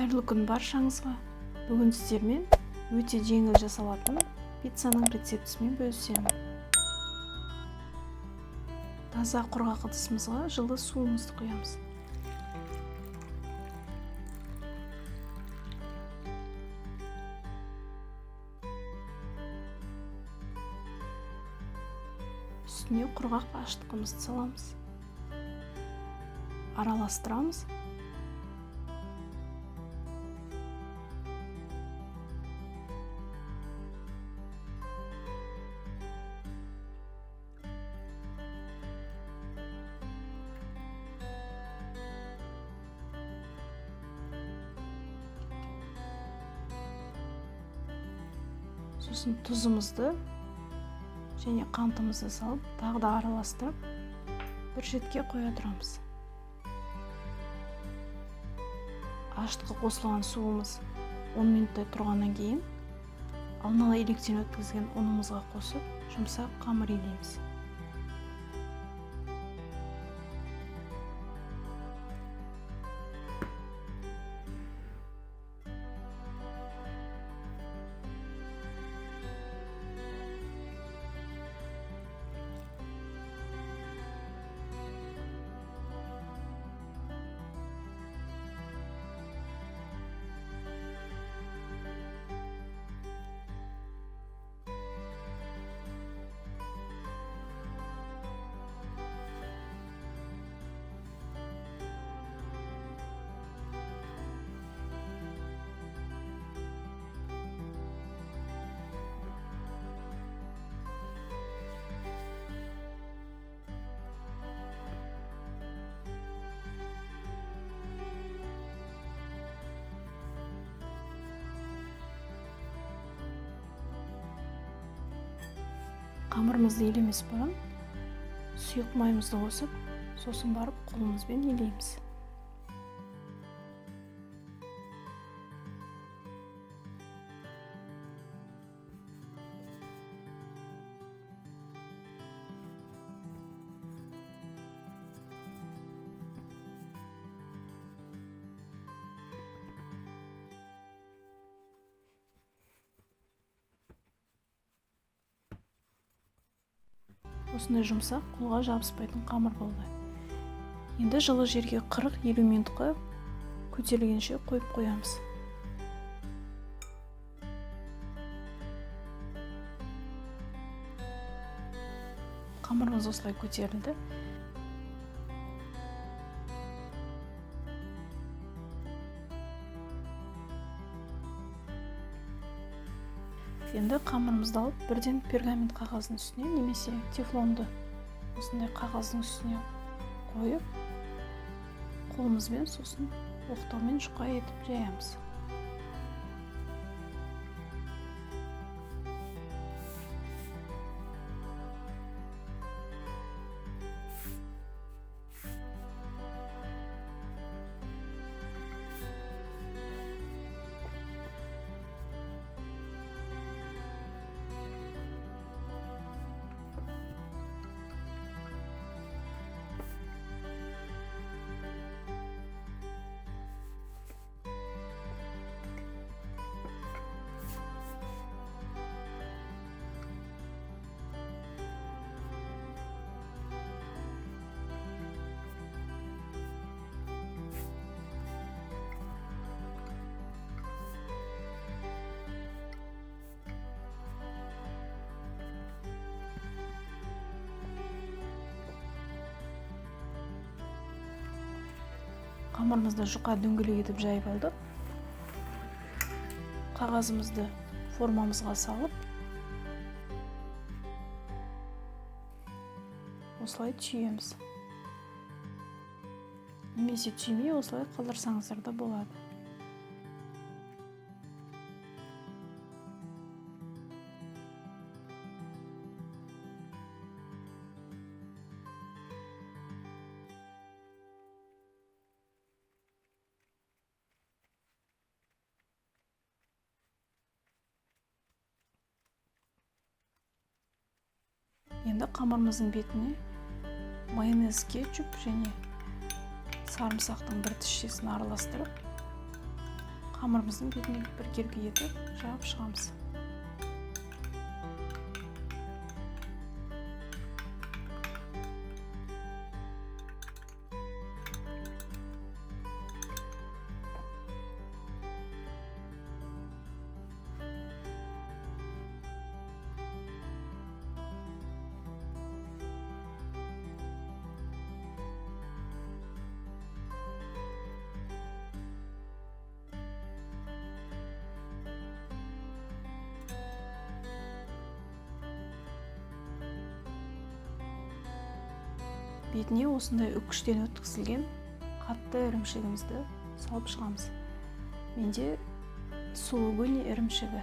Қайырлы күн баршаңызға. Бүгін сіздермен өте жеңіл жасалатын пиццаның рецептісімен бөлісемін. Таза құрғақ ыдысымызға жылы суымызды құямыз. Үстіне құрғақ ашытқымызды саламыз. Араластырамыз. Сосын тұзымызды және қантымызды салып, тағы да араластырып, бір шетке қоя тұрамыз. Ашытқы қосылған суымыз 10 минуттай тұрғаннан кейін, алдын ала електен өткізген ұнымызға қосып, жұмсақ қамыр илейміз. Қамырымызды илемес бұрын сұйық майымызды қосып, сосын барып қолымызбен илейміз. Осындай жұмсақ, қолға жабыспайтын қамыр болды. Енді жылы жерге 40-50 минутқа көтерілгенше қойып қоямыз. Қамырымыз осылай көтерілді. Енді қамырымызды алып, бірден пергамент қағаздың үстіне немесе тефлонды осындай қағаздың үстіне қойып, қолымызбен сосын оқтаумен жұқа етіп жаямыз. Қамырымызды жұқа дөңгелек етіп жайып алдық. Қағазымызды формамызға салып, осылай түйеміз. Немесе түймей осылай қалдырсаңыздар да болады. Енді қамырымыздың бетіне майонез, кетчуп және сарымсақтың бір тіс жесін араластырып, Қамырымыздың бетіне бір керге етіп жағып шығамыз. Бетіне осындай үккіштен өткізілген қатты ірімшігімізді салып шығамыз. Менде сулугуни ірімшігі.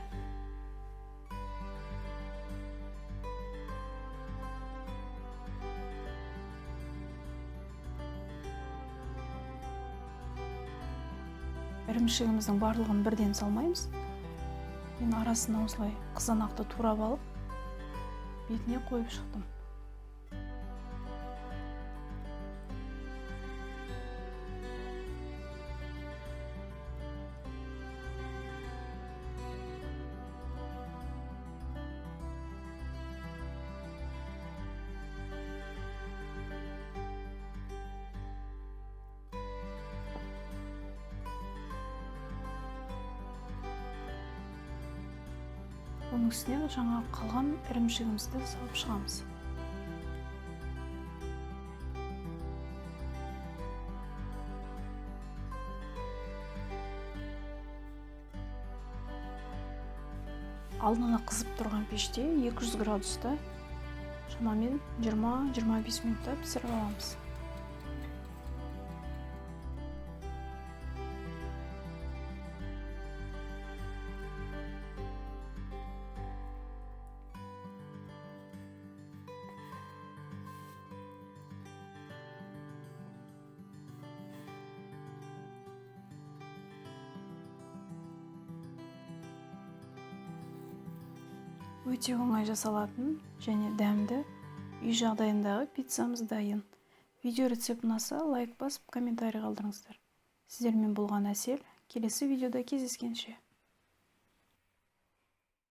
Ірімшігіміздің барлығын бірден салмаймыз. Мен арасына осылай қызанақты турап алып, бетіне қойып шықтым. Оның үстіне жаңа қалған ірімшігімізді салып шығамыз. Алдын ала қызып тұрған пеште 200 градуста шамамен 20-25 минутта пісіріп аламыз. Өте оңай жасалатын және дәмді үй жағдайындағы пиццамыз дайын. Видео рецепт ұнаса, лайк басып, комментарий қалдырыңыздар. Сіздермен болған Әсел. Келесі видеода кездескенше.